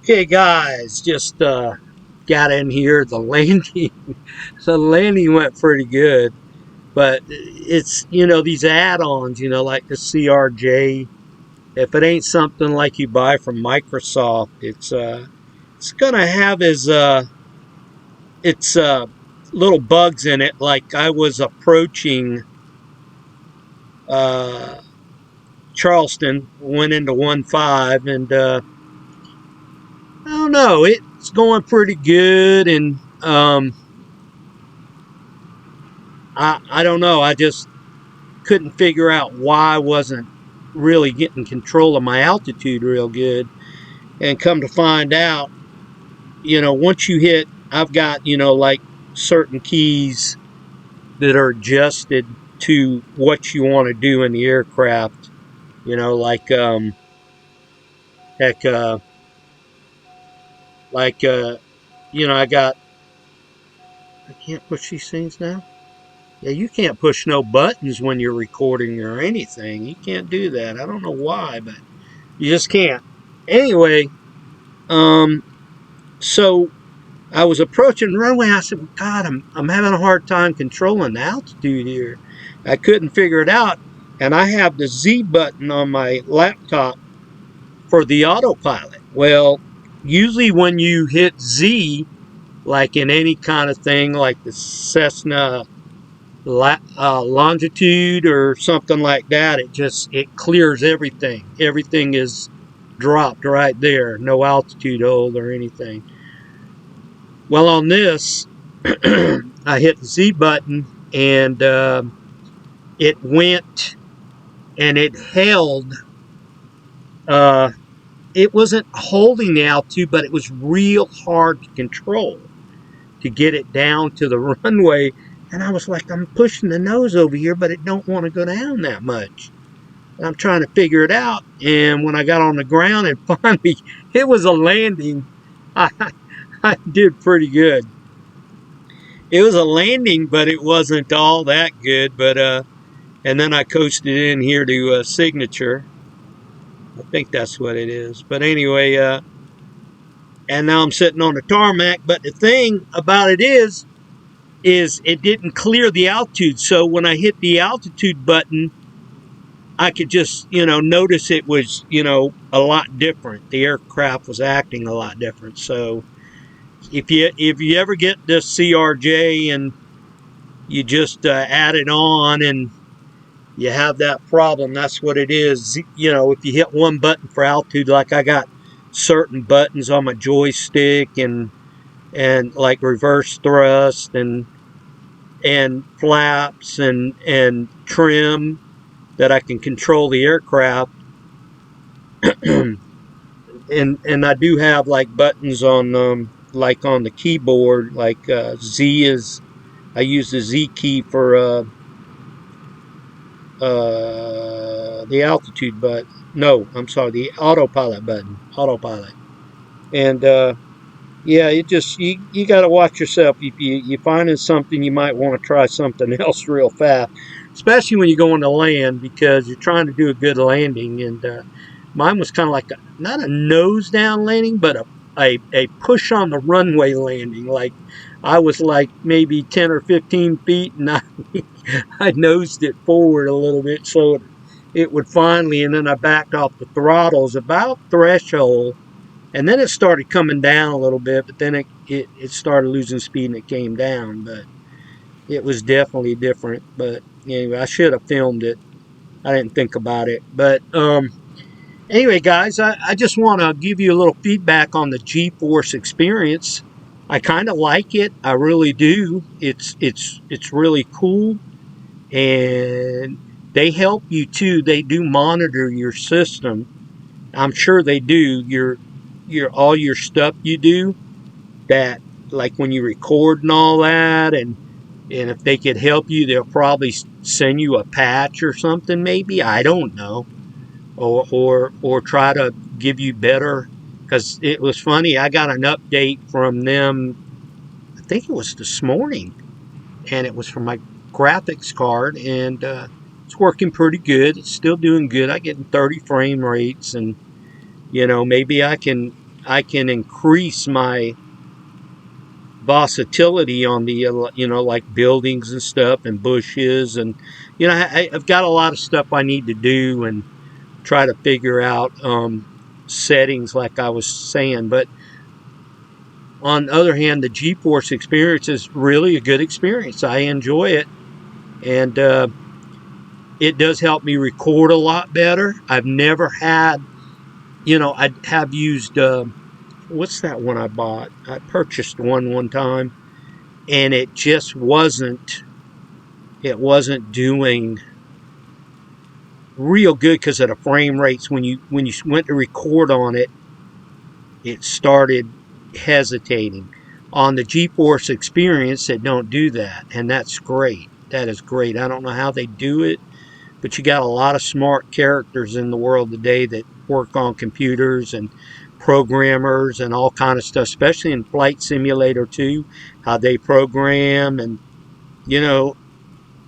Okay, guys, just got in here. The landing went pretty good, but it's these add-ons, like the CRJ. If it ain't something like you buy from Microsoft, it's gonna have its little bugs in it. Like I was approaching uh, Charleston, went into 1.5, and I don't know, it's going pretty good, and I don't know. I just couldn't figure out why I wasn't really getting control of my altitude real good. And come to find out, once you hit, I've got, like certain keys that are adjusted to what you want to do in the aircraft. Like, heck, like, I can't push these things now. Yeah, you can't push no buttons when you're recording or anything. You can't do that. I don't know why, but you just can't. Anyway, so I was approaching the runway. I said, God, I'm having a hard time controlling the altitude here. I couldn't figure it out. And I have the Z button on my laptop for the autopilot. Well, usually when you hit Z, like in any kind of thing, like the Cessna longitude or something like that, it clears everything. Everything is dropped right there. No altitude hold or anything. Well, on this, I hit the Z button and it went and it held. It wasn't holding the altitude, but it was real hard to control to get it down to the runway. And I was like, I'm pushing the nose over here, but it don't want to go down that much. And I'm trying to figure it out. And when I got on the ground and finally it was a landing, I did pretty good. It was a landing, but it wasn't all that good. But and then I coasted in here to Signature. I think that's what it is. But anyway, and now I'm sitting on the tarmac. But the thing about it is it didn't clear the altitude. So when I hit the altitude button, I could just, notice it was, a lot different. The aircraft was acting a lot different. So if you ever get this CRJ and you just add it on and you have that problem, that's what it is. If you hit one button for altitude, like I got certain buttons on my joystick and like reverse thrust and flaps and trim that I can control the aircraft. and I do have like buttons on like on the keyboard, like Z is, I use the Z key for the altitude button. No, I'm sorry, the autopilot button. Autopilot. And yeah, you got to watch yourself. If you finding something, you might want to try something else real fast, especially when you're going to land, because you're trying to do a good landing. And mine was kind of like not a nose down landing, but a push on the runway landing. Like I was like maybe 10 or 15 feet, and I nosed it forward a little bit so it would finally, and then I backed off the throttles about threshold. And then it started coming down a little bit, but then it started losing speed and it came down. But it was definitely different. But anyway, I should have filmed it. I didn't think about it. But anyway, guys, I just want to give you a little feedback on the GeForce experience. I kind of like it. I really do. It's really cool. And they help you too. They do monitor your system. I'm sure they do. All your stuff you do, that like when you record and all that, and if they could help you, they'll probably send you a patch or something, maybe, I don't know, or try to give you better, because it was funny, I got an update from them, I think it was this morning, and it was from my graphics card, and it's working pretty good. It's still doing good. I get 30 frame rates, and maybe I can I can increase my versatility on the, like buildings and stuff and bushes. And, I've got a lot of stuff I need to do and try to figure out settings like I was saying. But on the other hand, the GeForce experience is really a good experience. I enjoy it. And it does help me record a lot better. I've never had, I have used, what's that one I bought? I purchased one time, and it wasn't doing real good because of the frame rates. When you went to record on it, it started hesitating. On the GeForce experience, it don't do that, and that's great. That is great. I don't know how they do it, but you got a lot of smart characters in the world today that work on computers and programmers and all kind of stuff, especially in Flight Simulator 2, how they program. And you know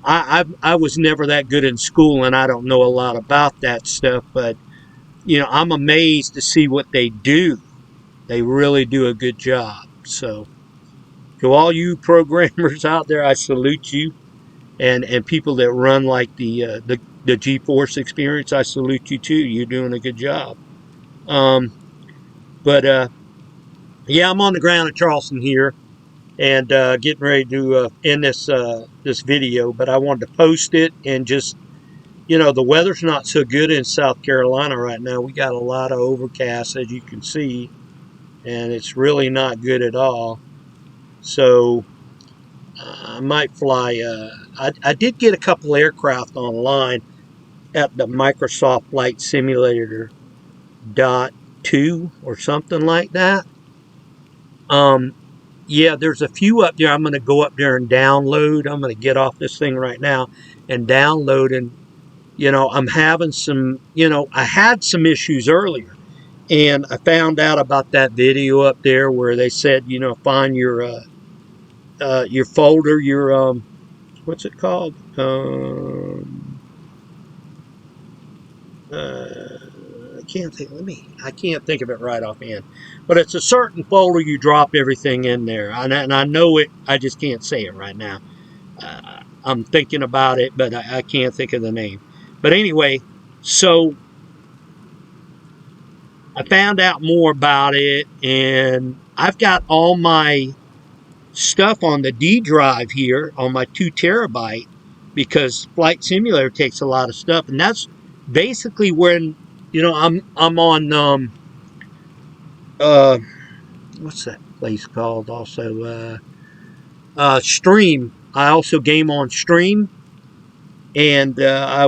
I was never that good in school, and I don't know a lot about that stuff, but I'm amazed to see what they do. They really do a good job. So to all you programmers out there, I salute you. And people that run like the GeForce experience, I salute you too. You're doing a good job. But yeah, I'm on the ground in Charleston here, and getting ready to end this video. But I wanted to post it, and just the weather's not so good in South Carolina right now. We got a lot of overcast, as you can see, and it's really not good at all. So I might fly. I did get a couple aircraft online at the Microsoft Flight Simulator .2 or something like that. Yeah, there's a few up there. I'm going to go up there and download. I'm going to get off this thing right now and download. And I'm having some. I had some issues earlier, and I found out about that video up there where they said, find your folder, your what's it called? I can't think of it right offhand, but it's a certain folder you drop everything in there, and I know it. I just can't say it right now. I'm thinking about it, but I can't think of the name. But anyway, so I found out more about it, and I've got all my stuff on the D drive here on my 2 terabyte, because Flight Simulator takes a lot of stuff, and that's basically when I'm on uh what's that place called also, Stream. I also game on Stream, and I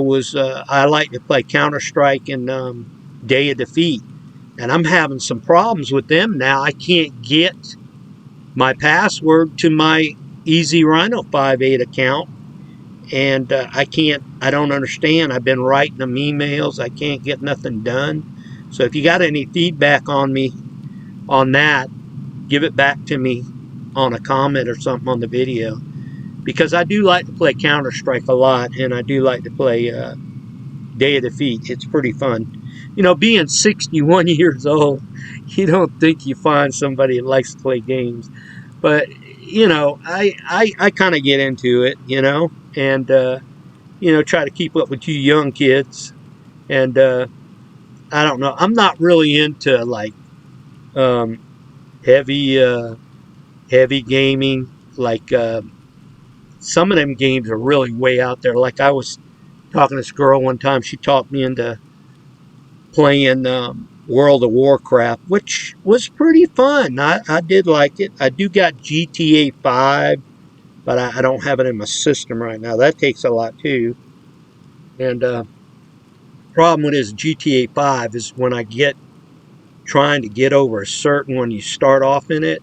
like to play Counter-Strike and Day of Defeat, and I'm having some problems with them now. I can't get my password to my Easy Rhino 5.8 account, and I don't understand. I've been writing them emails. I can't get nothing done. So if you got any feedback on me on that, give it back to me on a comment or something on the video, because I do like to play Counter-Strike a lot, and I do like to play Day of Defeat. It's pretty fun. Being 61 years old, you don't think you find somebody that likes to play games. But, I kind of get into it, and, try to keep up with you young kids. And I don't know. I'm not really into, like, um, heavy, heavy gaming. Like, some of them games are really way out there. Like, I was talking to this girl one time. She talked me into playing World of Warcraft, which was pretty fun. I did like it. I do got GTA 5, but I don't have it in my system right now. That takes a lot too. And problem with this GTA 5 is when I get trying to get over a certain, when you start off in it,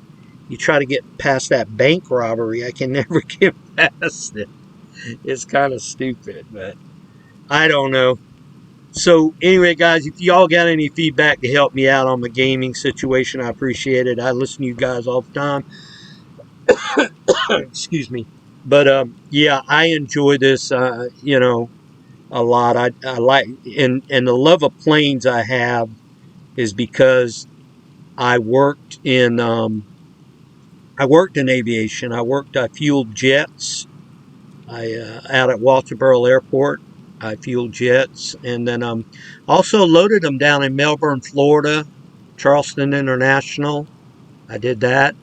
you try to get past that bank robbery. I can never get past it. It's kind of stupid, but I don't know. So anyway, guys, if y'all got any feedback to help me out on my gaming situation, I appreciate it. I listen to you guys all the time. Excuse me. But yeah, I enjoy this, a lot. I like, and the love of planes I have is because I worked in aviation. I fueled jets. I out at Walterboro Airport. I fueled jets, and then also loaded them down in Melbourne, Florida, Charleston International. I did that.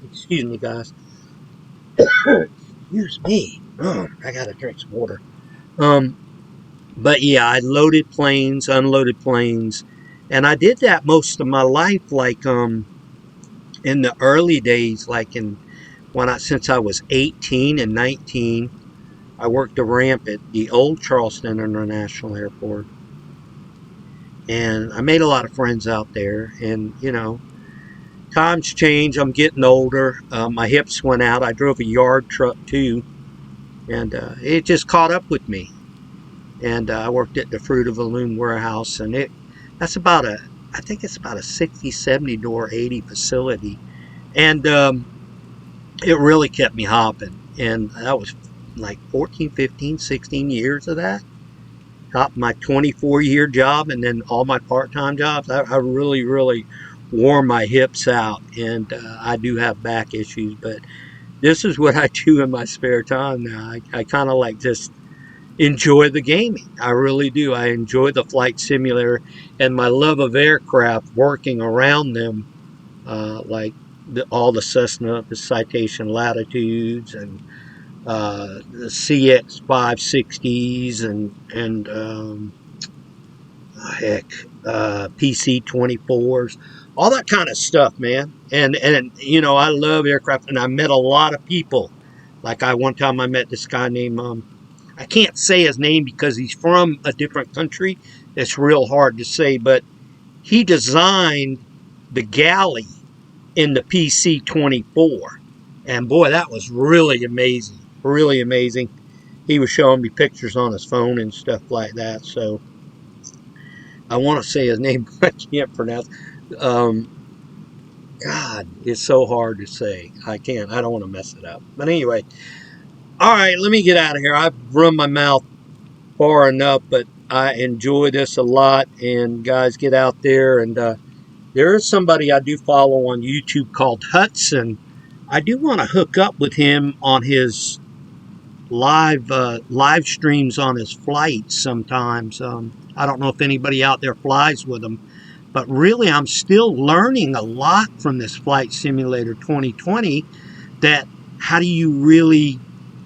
Excuse me, guys. Excuse me. Oh, I gotta drink some water. Um, but yeah, I loaded planes, unloaded planes, and I did that most of my life. Like in the early days, like in when I since I was 18 and 19, I worked the ramp at the old Charleston International Airport, and I made a lot of friends out there. And times change. I'm getting older. My hips went out. I drove a yard truck too, and it just caught up with me. And I worked at the Fruit of the Loom warehouse, and that's about a I think it's about a 60, 70 door 80 facility, and it really kept me hopping. And that was like 14, 15, 16 years of that. Top my 24-year job, and then all my part-time jobs. I really, really wore my hips out, and I do have back issues, but this is what I do in my spare time now. I kind of like just enjoy the gaming. I really do. I enjoy the flight simulator and my love of aircraft working around them, like all the Cessna, the Citation Latitudes, and the CX 560s, and heck, PC 24s, all that kind of stuff, man. And I love aircraft, and I met a lot of people. Like one time I met this guy named I can't say his name because he's from a different country. It's real hard to say, but he designed the galley in the PC 24. And boy, that was really amazing. Really amazing. He was showing me pictures on his phone and stuff like that. So I want to say his name, but I can't pronounce. Um, God, it's so hard to say. I can't. I don't want to mess it up. But anyway, all right, let me get out of here. I've run my mouth far enough, but I enjoy this a lot. And guys, get out there. And there is somebody I do follow on YouTube called Hudson. I do want to hook up with him on his live streams on his flights sometimes. I don't know if anybody out there flies with him, but really I'm still learning a lot from this Flight Simulator 2020. That how do you really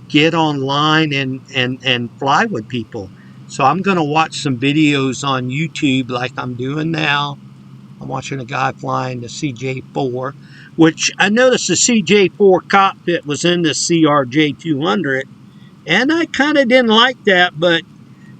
get online and fly with people? So I'm going to watch some videos on YouTube like I'm doing now. I'm watching a guy flying the CJ4, which I noticed the CJ4 cockpit was in the CRJ200, and I kind of didn't like that, but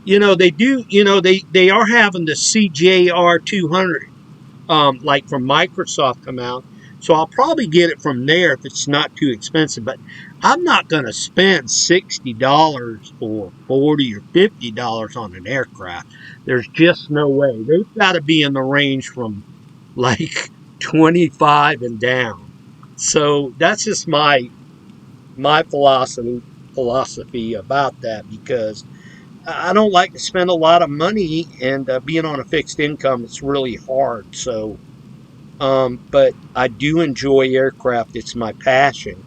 they do, they are having the CJR200, like from Microsoft come out. So I'll probably get it from there if it's not too expensive, but I'm not going to spend $60 or $40 or $50 on an aircraft. There's just no way. They've got to be in the range from like 25 and down. So that's just my philosophy about that, because I don't like to spend a lot of money, and being on a fixed income, it's really hard. So, but I do enjoy aircraft. It's my passion,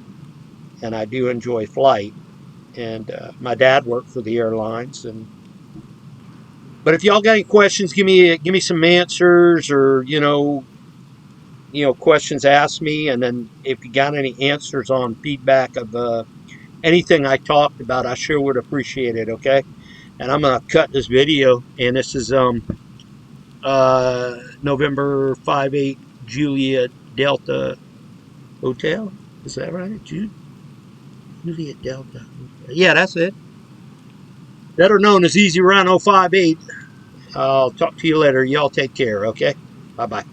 and I do enjoy flight. And my dad worked for the airlines, and but if y'all got any questions, give me some answers, or questions, ask me. And then if you got any answers on feedback of anything I talked about, I sure would appreciate it. Okay. And I'm gonna cut this video, and this is November 5-8 Juliet Delta Hotel. Is that right? Juliet Delta Hotel. Yeah, that's it. Better known as Easy Rhino 58. I'll talk to you later. Y'all take care, okay? Bye bye.